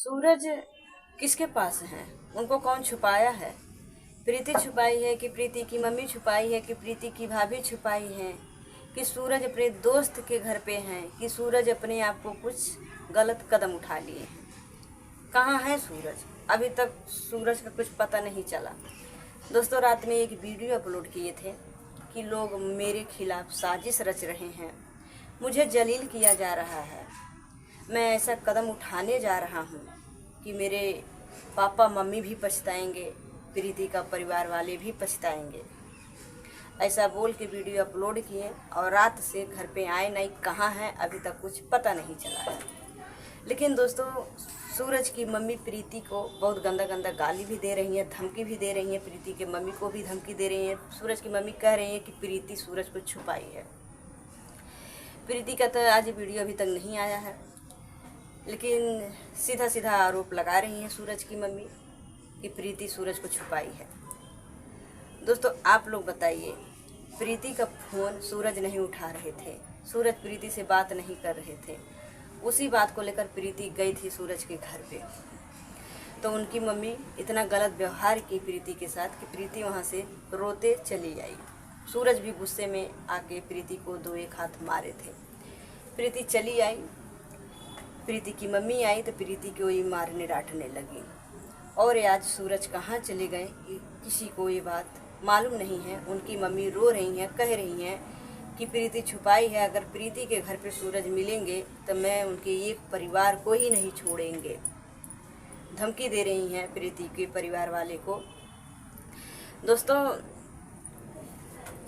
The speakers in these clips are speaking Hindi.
सूरज किसके पास है? उनको कौन छुपाया है? प्रीति छुपाई है कि प्रीति की मम्मी छुपाई है कि प्रीति की भाभी छुपाई है कि सूरज अपने दोस्त के घर पे हैं कि सूरज अपने आप को कुछ गलत कदम उठा लिए हैं? कहाँ है सूरज? अभी तक सूरज का कुछ पता नहीं चला। दोस्तों, रात में एक वीडियो अपलोड किए थे कि लोग मेरे खिलाफ साजिश रच रहे हैं, मुझे जलील किया जा रहा है, मैं ऐसा कदम उठाने जा रहा हूँ कि मेरे पापा मम्मी भी पछताएंगे, प्रीति का परिवार वाले भी पछताएंगे। ऐसा बोल के वीडियो अपलोड किए और रात से घर पे आए नहीं, कहाँ हैं अभी तक कुछ पता नहीं चला है। लेकिन दोस्तों, सूरज की मम्मी प्रीति को बहुत गंदा गंदा गाली भी दे रही हैं, धमकी भी दे रही हैं, प्रीति के मम्मी को भी धमकी दे रही हैं। सूरज की मम्मी कह रही हैं कि प्रीति सूरज को छुपाई है। प्रीति का तो आज वीडियो अभी तक नहीं आया है, लेकिन सीधा सीधा आरोप लगा रही हैं सूरज की मम्मी कि प्रीति सूरज को छुपाई है। दोस्तों, आप लोग बताइए, प्रीति का फ़ोन सूरज नहीं उठा रहे थे, सूरज प्रीति से बात नहीं कर रहे थे। उसी बात को लेकर प्रीति गई थी सूरज के घर पे, तो उनकी मम्मी इतना गलत व्यवहार की प्रीति के साथ कि प्रीति वहाँ से रोते चली आई। सूरज भी गुस्से में आके प्रीति को दो एक हाथ मारे थे। प्रीति चली आई, प्रीति की मम्मी आई तो प्रीति को ये मारने डांटने लगी। और आज सूरज कहाँ चले गए किसी को ये बात मालूम नहीं है। उनकी मम्मी रो रही हैं, कह रही हैं कि प्रीति छुपाई है, अगर प्रीति के घर पे सूरज मिलेंगे तो मैं उनके एक परिवार को ही नहीं छोड़ेंगे। धमकी दे रही हैं प्रीति के परिवार वाले को। दोस्तों,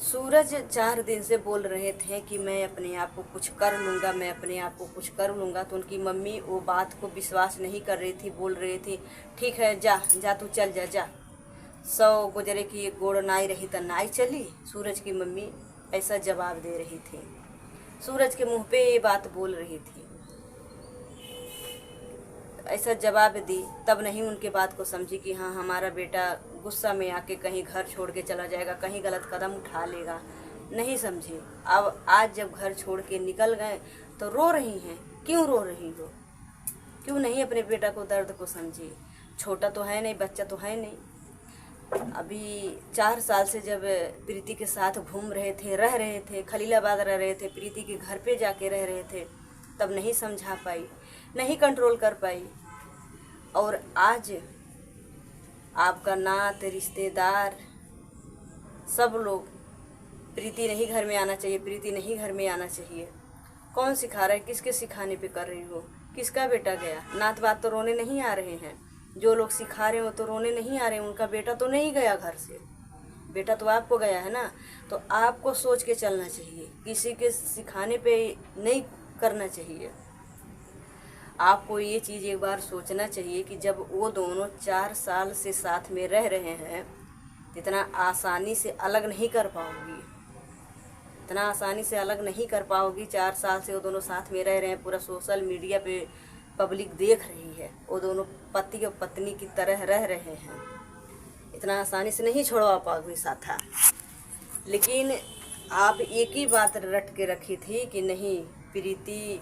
सूरज 4 दिन से बोल रहे थे कि मैं अपने आप को कुछ कर लूँगा, मैं अपने आप को कुछ कर लूँगा, तो उनकी मम्मी वो बात को विश्वास नहीं कर रही थी। बोल रही थी, ठीक है जा जा तू चल जा जा, 100 गुजरे की एक गोड़ नाई रही तो नाई चली। सूरज की मम्मी ऐसा जवाब दे रही थी, सूरज के मुंह पे ये बात बोल रही थी, ऐसा जवाब दी। तब नहीं उनके बात को समझी कि हाँ, हमारा बेटा गुस्सा में आके कहीं घर छोड़ के चला जाएगा, कहीं गलत कदम उठा लेगा। नहीं समझी। अब आज जब घर छोड़ के निकल गए तो रो रही हैं। क्यों रो रही हो? क्यों नहीं अपने बेटा को दर्द को समझी? छोटा तो है नहीं, बच्चा तो है नहीं। अभी 4 साल से जब प्रीति के साथ घूम रहे थे, रह रहे थे, खलीलाबाद रह रहे थे, प्रीति के घर पे जाके रह रहे थे, तब नहीं समझा पाई, नहीं कंट्रोल कर पाई। और आज आपका नात, रिश्तेदार, सब लोग प्रीति नहीं घर में आना चाहिए, प्रीति नहीं घर में आना चाहिए। कौन सिखा रहा है? किसके सिखाने पे कर रही हो? किसका बेटा गया? नात बात तो रोने नहीं आ रहे हैं, जो लोग सिखा रहे हो तो रोने नहीं आ रहे हैं। उनका बेटा तो नहीं गया घर से, बेटा तो आपको गया है ना। तो आपको सोच के चलना चाहिए, किसी के सिखाने पे नहीं करना चाहिए। आपको ये चीज़ एक बार सोचना चाहिए कि जब वो दोनों 4 साल से साथ में रह रहे हैं, इतना आसानी से अलग नहीं कर पाओगी, इतना आसानी से अलग नहीं कर पाओगी। 4 साल से वो दोनों साथ में रह रहे हैं, पूरा सोशल मीडिया पे पब्लिक देख रही है, वो दोनों पति और पत्नी की तरह रह रहे हैं, इतना आसानी से नहीं छोड़वा पाओगी साथा। लेकिन आप एक ही बात रट के रखी थी कि नहीं, प्रीति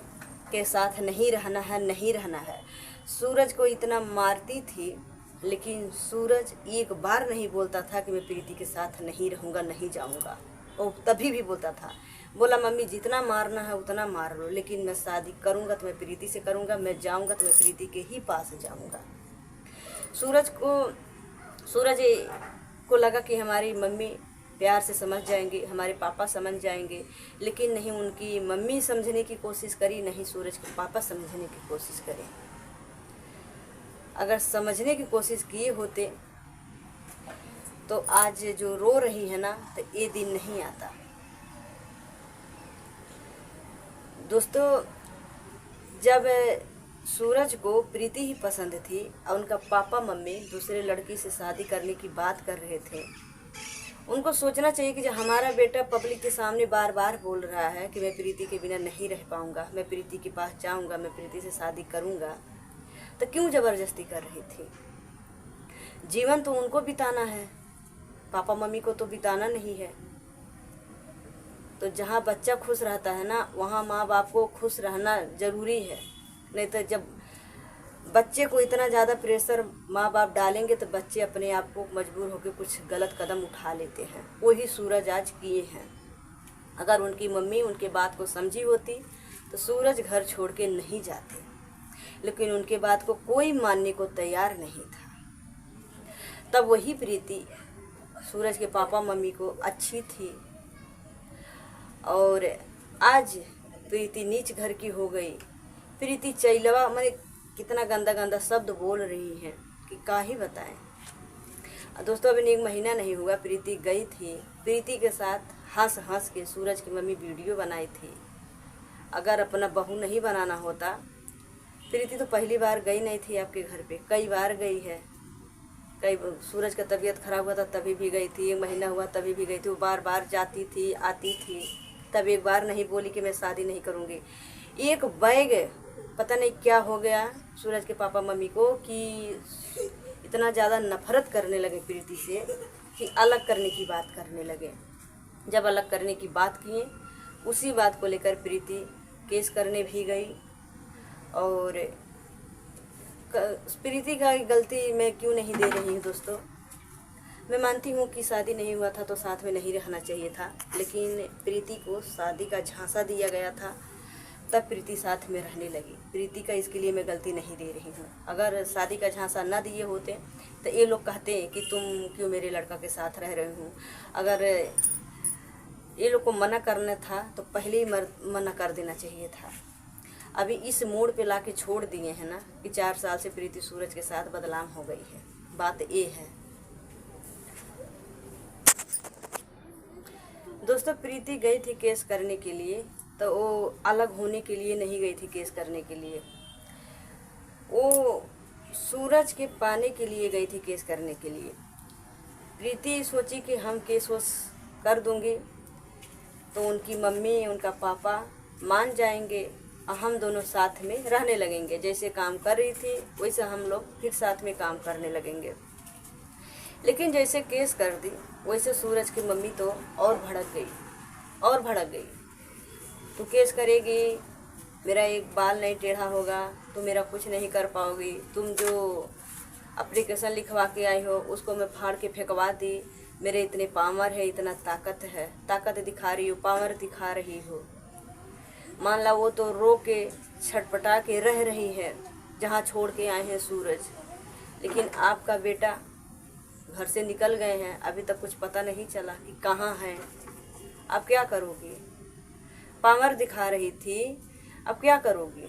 के साथ नहीं रहना है, नहीं रहना है। सूरज को इतना मारती थी, लेकिन सूरज एक बार नहीं बोलता था कि मैं प्रीति के साथ नहीं रहूँगा, नहीं जाऊँगा। वो तभी भी बोलता था, बोला मम्मी जितना मारना है उतना मार लो, लेकिन मैं शादी करूँगा तो मैं प्रीति से करूँगा, मैं जाऊँगा तो मैं प्रीति के ही पास जाऊँगा। सूरज को लगा कि हमारी मम्मी प्यार से समझ जाएंगे, हमारे पापा समझ जाएंगे, लेकिन नहीं, उनकी मम्मी समझने की कोशिश करी, नहीं सूरज के पापा समझने की कोशिश करे। अगर समझने की कोशिश किए होते तो आज जो रो रही है ना, तो ये दिन नहीं आता। दोस्तों, जब सूरज को प्रीति ही पसंद थी और उनका पापा मम्मी दूसरे लड़की से शादी करने की बात कर रहे थे, उनको सोचना चाहिए कि जब हमारा बेटा पब्लिक के सामने बार बार बोल रहा है कि मैं प्रीति के बिना नहीं रह पाऊँगा, मैं प्रीति के पास जाऊँगा, मैं प्रीति से शादी करूँगा, तो क्यों ज़बरदस्ती कर रही थी? जीवन तो उनको बिताना है, पापा मम्मी को तो बिताना नहीं है। तो जहाँ बच्चा खुश रहता है ना, वहाँ माँ बाप को खुश रहना ज़रूरी है। नहीं तो जब बच्चे को इतना ज़्यादा प्रेशर माँ बाप डालेंगे तो बच्चे अपने आप को मजबूर होकर कुछ गलत कदम उठा लेते हैं। वही सूरज आज किए हैं। अगर उनकी मम्मी उनके बात को समझी होती तो सूरज घर छोड़ के नहीं जाते, लेकिन उनके बात को कोई मानने को तैयार नहीं था। तब वही प्रीति सूरज के पापा मम्मी को अच्छी थी और आज प्रीति नीच घर की हो गई। प्रीति चैलवा मैंने कितना गंदा गंदा शब्द बोल रही हैं कि क्या ही बताएं। दोस्तों अभी 1 महीना नहीं हुआ प्रीति गई थी। प्रीति के साथ हंस हंस के सूरज की मम्मी वीडियो बनाई थी। अगर अपना बहू नहीं बनाना होता, प्रीति तो पहली बार गई नहीं थी आपके घर पे, कई बार गई है। कई सूरज का तबीयत खराब हुआ था तभी भी गई थी, 1 महीना हुआ तभी भी गई थी। वो बार बार जाती थी आती थी। तब एक बार नहीं बोली कि मैं शादी नहीं करूँगी। एक बैग पता नहीं क्या हो गया सूरज के पापा मम्मी को कि इतना ज़्यादा नफरत करने लगे प्रीति से कि अलग करने की बात करने लगे। जब अलग करने की बात किए, उसी बात को लेकर प्रीति केस करने भी गई। और प्रीति का गलती मैं क्यों नहीं दे रही हूँ दोस्तों। मैं मानती हूँ कि शादी नहीं हुआ था तो साथ में नहीं रहना चाहिए था, लेकिन प्रीति को शादी का झांसा दिया गया था, तब प्रीति साथ में रहने लगी। प्रीति का इसके लिए मैं गलती नहीं दे रही हूँ। अगर शादी का झांसा ना दिए होते तो ये लोग कहते हैं कि तुम क्यों मेरे लड़का के साथ रह रहे हो। अगर ये लोग को मना करना था तो पहले ही मना कर देना चाहिए था। अभी इस मोड़ पे लाके छोड़ दिए हैं ना कि 4 साल से प्रीति सूरज के साथ बदनाम हो गई है। बात ये है दोस्तों। प्रीति गई थी केस करने के लिए, तो वो अलग होने के लिए नहीं गई थी केस करने के लिए, वो सूरज के पाने के लिए गई थी केस करने के लिए। प्रीति सोची कि हम केस वोस कर दूंगी तो उनकी मम्मी उनका पापा मान जाएंगे और हम दोनों साथ में रहने लगेंगे। जैसे काम कर रही थी वैसे हम लोग फिर साथ में काम करने लगेंगे। लेकिन जैसे केस कर दी वैसे सूरज की मम्मी तो और भड़क गई। तू केस करेगी, मेरा एक बाल नहीं टेढ़ा होगा, तुम मेरा कुछ नहीं कर पाओगी, तुम जो एप्लीकेशन लिखवा के आई हो उसको मैं फाड़ के फेंकवा दी, मेरे इतने पावर है, इतना ताकत दिखा रही हो, पावर दिखा रही हो। मान ला वो तो रो के छटपटा के रह रही है जहाँ छोड़ के आए हैं सूरज, लेकिन आपका बेटा घर से निकल गए हैं, अभी तक कुछ पता नहीं चला कि कहाँ हैं। आप क्या करोगी? पावर दिखा रही थी, अब क्या करोगी?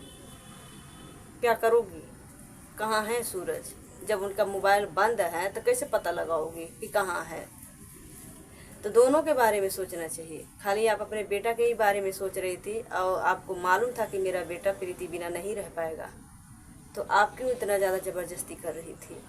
कहाँ है सूरज? जब उनका मोबाइल बंद है तो कैसे पता लगाओगी कि कहाँ है? तो दोनों के बारे में सोचना चाहिए। खाली आप अपने बेटा के ही बारे में सोच रही थी और आपको मालूम था कि मेरा बेटा प्रीति बिना नहीं रह पाएगा, तो आप क्यों इतना ज़्यादा ज़बरदस्ती कर रही थी?